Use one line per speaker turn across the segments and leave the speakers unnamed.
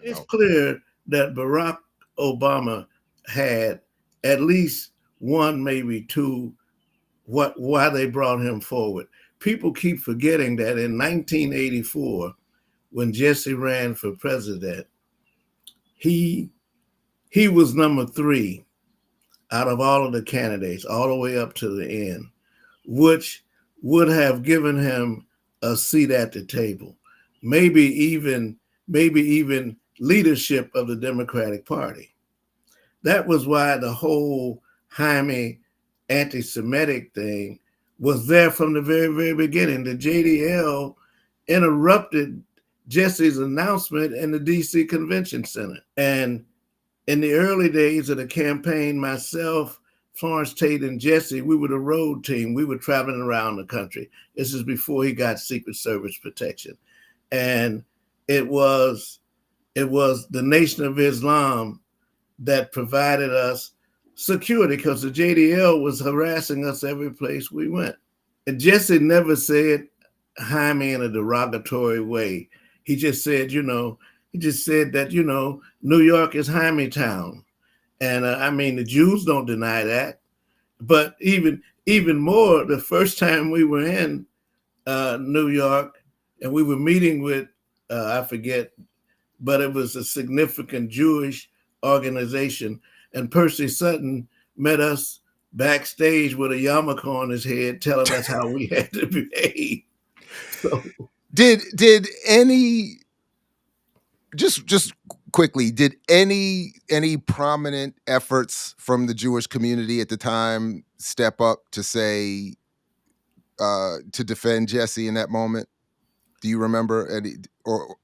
it's
Oh,
clear that Barack Obama had at least one, maybe two, why they brought him forward. People keep forgetting that in 1984, when Jesse ran for president, he he was number three out of all of the candidates, all the way up to the end, which would have given him a seat at the table, maybe even maybe even leadership of the Democratic Party. That was why the whole Hymie anti-Semitic thing was there from the very beginning. The JDL interrupted Jesse's announcement in the DC Convention Center. And in the early days of the campaign, myself, Florence Tate, and Jesse, we were the road team. We were traveling around the country. This is before he got Secret Service protection. And it was it was the Nation of Islam that provided us security because the JDL was harassing us every place we went. And Jesse never said Jaime in a derogatory way. He just said, he just said that, New York is Jaime town. And I mean, the Jews don't deny that. But even more, the first time we were in New York and we were meeting with, I forget, but it was a significant Jewish organization. And Percy Sutton met us backstage with a yarmulke on his head, telling us how we had to behave. So
did any just quickly, did any prominent efforts from the Jewish community at the time step up to say to defend Jesse in that moment? Do you remember any, or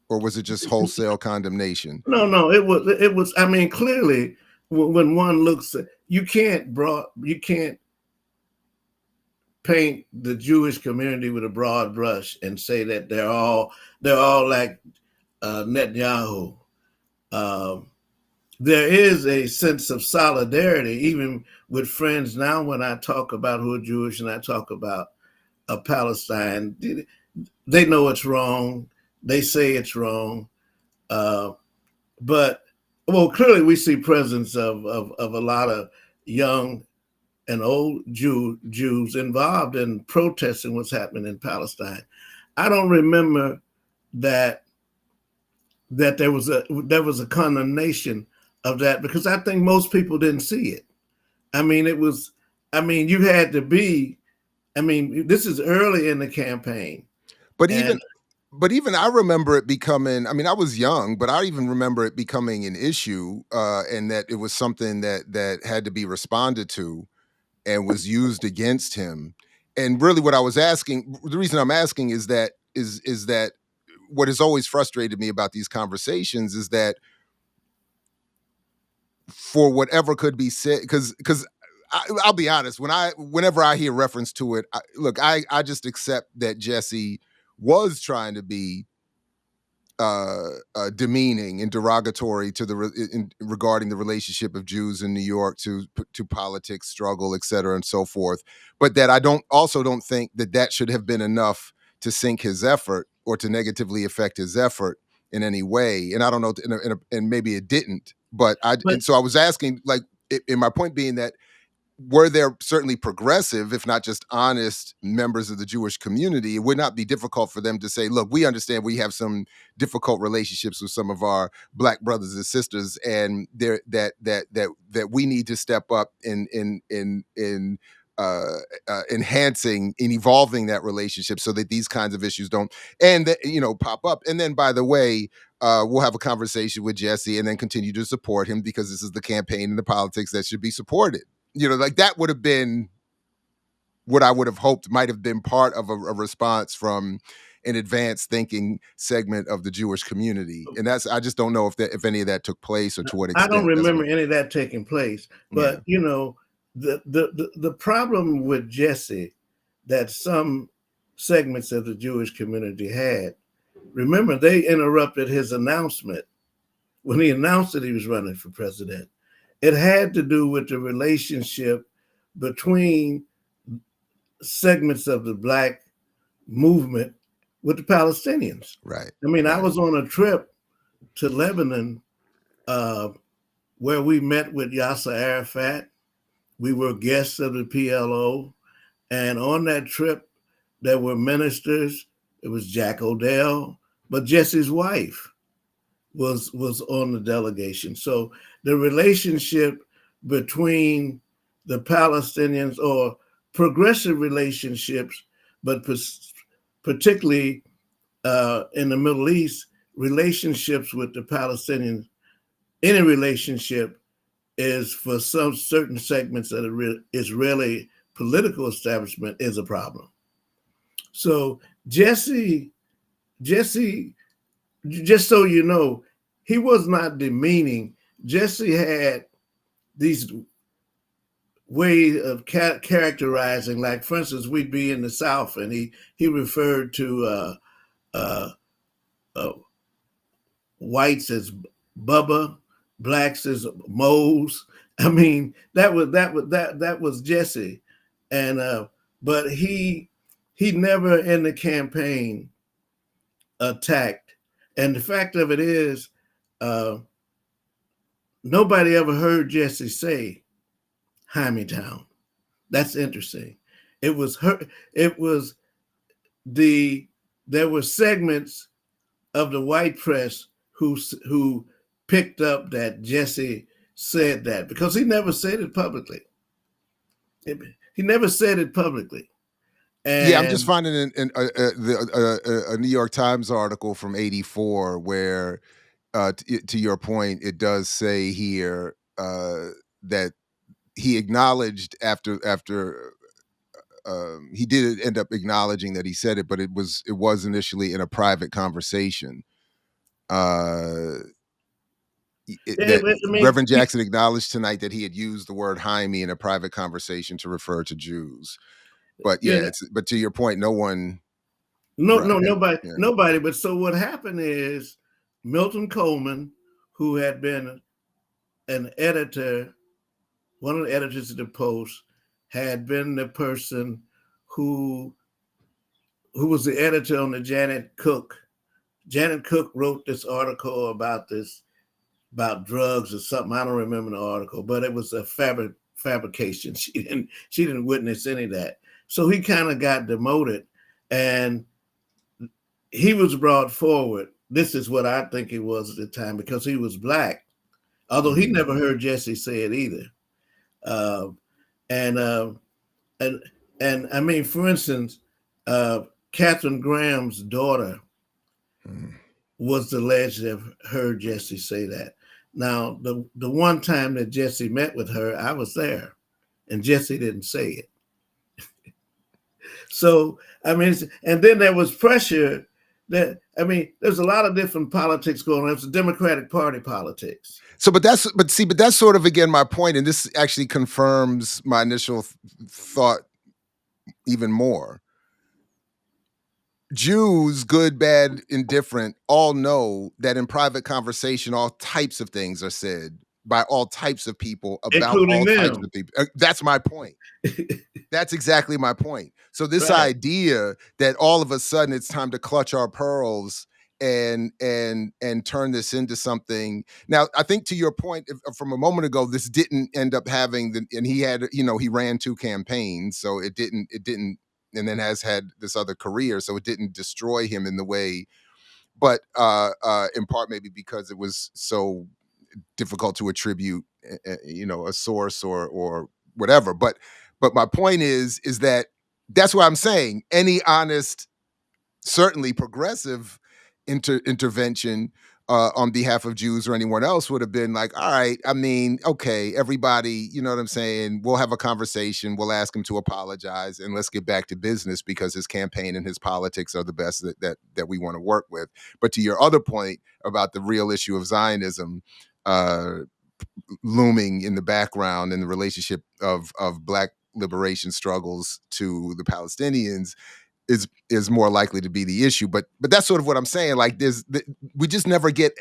was it just wholesale condemnation?
no, it was. I mean, clearly, when one looks at you can't paint the Jewish community with a broad brush and say that they're all like Netanyahu. Um, there is a sense of solidarity, even with friends now. When I talk about who are Jewish and I talk about Palestine, they know it's wrong. They say it's wrong, uh, but well, clearly we see presence of a lot of young and old Jews involved in protesting what's happening in Palestine. I don't remember that there was a condemnation of that because I think most people didn't see it. I mean, it was. I mean, you had to be. I mean, this is early in the campaign,
But
and
even I remember it becoming, I mean, I was young, but I even remember it becoming an issue, and that it was something that had to be responded to and was used against him. And really what I was asking, the reason I'm asking is that what has always frustrated me about these conversations is that for whatever could be said, because I'll be honest, whenever I hear reference to it, I just accept that Jesse was trying to be demeaning and derogatory to regarding the relationship of Jews in New York to politics, struggle, et cetera, and so forth. But that I don't think that should have been enough to sink his effort or to negatively affect his effort in any way. And I don't know, and maybe it didn't. But
but
so I was asking, like, in my point being that were there certainly progressive, if not just honest members of the Jewish community, it would not be difficult for them to say, look, we understand we have some difficult relationships with some of our black brothers and sisters, and there that we need to step up in enhancing and evolving that relationship so that these kinds of issues don't pop up. And then, by the way, we'll have a conversation with Jesse and then continue to support him because this is the campaign and the politics that should be supported. Like that would have been what I would have hoped might have been part of a response from an advanced thinking segment of the Jewish community. And I just don't know if any of that took place or to what
I don't
extent.
remember any of that taking place.
Yeah.
But the problem with Jesse that some segments of the Jewish community had. Remember, they interrupted his announcement when he announced that he was running for president. It had to do with the relationship between segments of the black movement with the Palestinians.
Right.
I mean, I
Right.
was on a trip to Lebanon, uh, where we met with Yasser Arafat. We were guests of the PLO. And on that trip, there were ministers. It was Jack Odell, but Jesse's wife was on the delegation. So the relationship between the Palestinians, or progressive relationships, but particularly in the Middle East, relationships with the Palestinians, any relationship is for some certain segments of the Israeli political establishment is a problem. So Jesse, just so you know, he was not demeaning. Jesse had these way of characterizing, like for instance, we'd be in the South, and he referred to uh, uh, whites as Bubba, blacks as Moles. I mean, that was Jesse, and but he never in the campaign attacked. And the fact of it is, uh, nobody ever heard Jesse say Hymie Town. That's interesting. It was her. It was the there were segments of the white press who picked up that Jesse said that, because he never said it publicly. He never said it publicly.
Yeah, I'm just
And
finding a New York Times article from '84 where, to your point, it does say here that he acknowledged after he did end up acknowledging that he said it, but it was initially in a private conversation. Uh, that
I mean,
Reverend Jackson acknowledged tonight that he had used the word Hymie in a private conversation to refer to Jews. But
you
yeah,
know,
but to your point, no one.
no,
Right.
no,
And,
nobody,
yeah.
nobody. But so what happened is Milton Coleman, who had been an editor, one of the editors of the Post, had been the person who who was the editor on the Janet Cook. Janet Cook wrote this article about drugs or something. I don't remember the article, but it was a fabrication. She didn't witness any of that. So he kind of got demoted, and he was brought forward. This is what I think it was at the time, because he was black, although he
Mhm.
never heard Jesse say it either. Uh, and and and I mean, for instance, uh, Catherine Graham's daughter
Mhm.
was alleged to have heard Jesse say that. Now, the one time that Jesse met with her, I was there, and Jesse didn't say it. So I mean, and then there was pressure. That I mean, there's a lot of different politics going on. It's a Democratic Party politics.
So, but that's sort of again my point, and this actually confirms my initial thought even more. Jews, good, bad, indifferent, all know that in private conversation, all types of things are said by all types of people about
Including
all types
them.
of people. That's my point. That's exactly my point. So this
Right.
idea that all of a sudden it's time to clutch our pearls and turn this into something. Now, I think to your point from a moment ago, this didn't end up having the, and he had, he ran 2 campaigns, so it didn't, and then has had this other career, so it didn't destroy him in the way, but in part maybe because it was so difficult to attribute, a source or whatever. But my point is that that's what I'm saying. Any honest, certainly progressive intervention on behalf of Jews or anyone else would have been like, all right, I mean, okay, everybody, you know what I'm saying? We'll have a conversation. We'll ask him to apologize, and let's get back to business because his campaign and his politics are the best that we want to work with. But to your other point about the real issue of Zionism, uh, looming in the background and the relationship of Black liberation struggles to the Palestinians is more likely to be the issue. But that's sort of what I'm saying. Like we just never get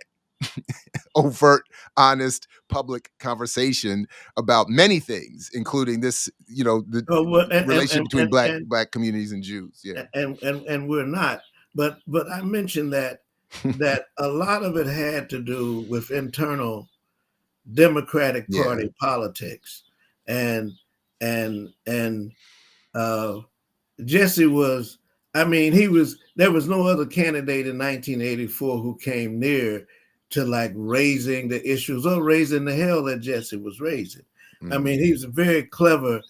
overt, honest, public conversation about many things, including this. The
Oh, well,
relationship between black communities and Jews. Yeah.
and we're not. But I mentioned that. that a lot of it had to do with internal Democratic
Yeah.
Party politics, and and uh, Jesse was, I mean, he was, there was no other candidate in 1984 who came near to like raising the issues or raising the hell that Jesse was raising. I mean,
Mm.
he's a very clever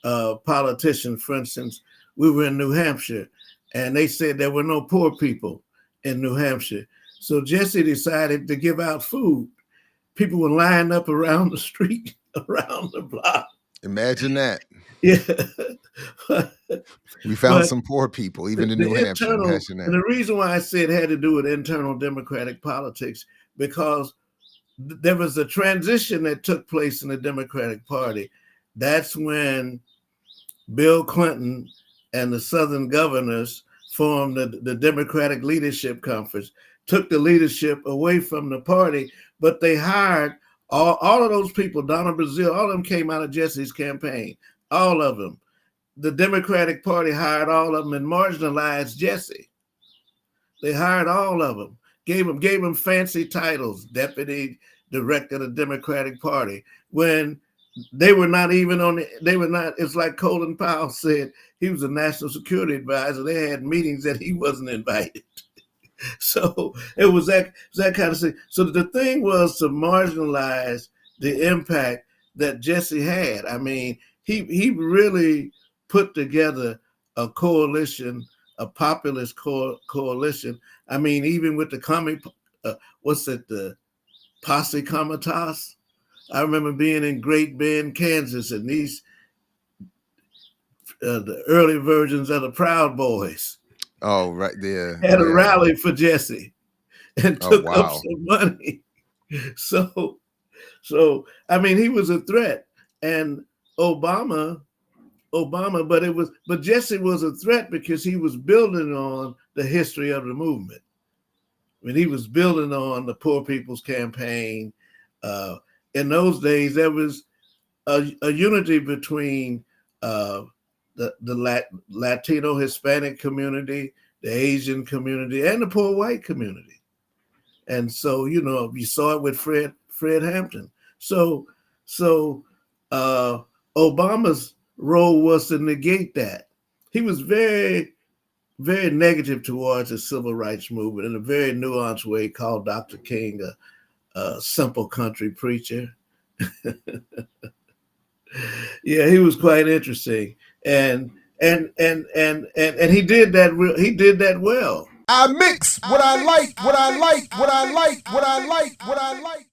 politician. For instance, we were in New Hampshire and they said there were no poor people in New Hampshire. So Jesse decided to give out food. People were lined up around the street, around the block.
Imagine that.
Yeah.
We found
But
some poor people, even in New
the
Hampshire.
internal,
Imagine
and
that.
the reason why I said it had to do with internal Democratic politics, because there was a transition that took place in the Democratic Party. That's when Bill Clinton and the Southern governors formed the Democratic Leadership Conference, took the leadership away from the party, but they hired all of those people, Donna Brazile, all of them came out of Jesse's campaign, all of them. The Democratic Party hired all of them and marginalized Jesse. They hired all of them, gave him fancy titles, deputy director of the Democratic Party, when they were not even on the, they were not, it's like Colin Powell said, he was a national security advisor. They had meetings that he wasn't invited. So it was that kind of thing. So the thing was to marginalize the impact that Jesse had. I mean, he really put together a coalition, a populist coalition. I mean, even with the what's it, the Posse Comitas. I remember being in Great Bend, Kansas, and these the early versions of the Proud Boys
Oh, right there.
had a
Yeah.
rally for Jesse and
Oh,
took up
wow.
some money. So, so I mean, he was a threat, and Obama, but Jesse was a threat because he was building on the history of the movement. I mean, he was building on the Poor People's Campaign. Uh, in those days, there was a unity between uh, the Latino Hispanic community, the Asian community, and the poor white community. And so, you saw it with Fred Hampton. So so uh, Obama's role was to negate that. He was very very negative towards the civil rights movement in a very nuanced way. Called Dr. King a simple country preacher. Yeah, he was quite interesting, and he did that. He did that well.
I mix what I like, what I like, what I like, what I like, what I like.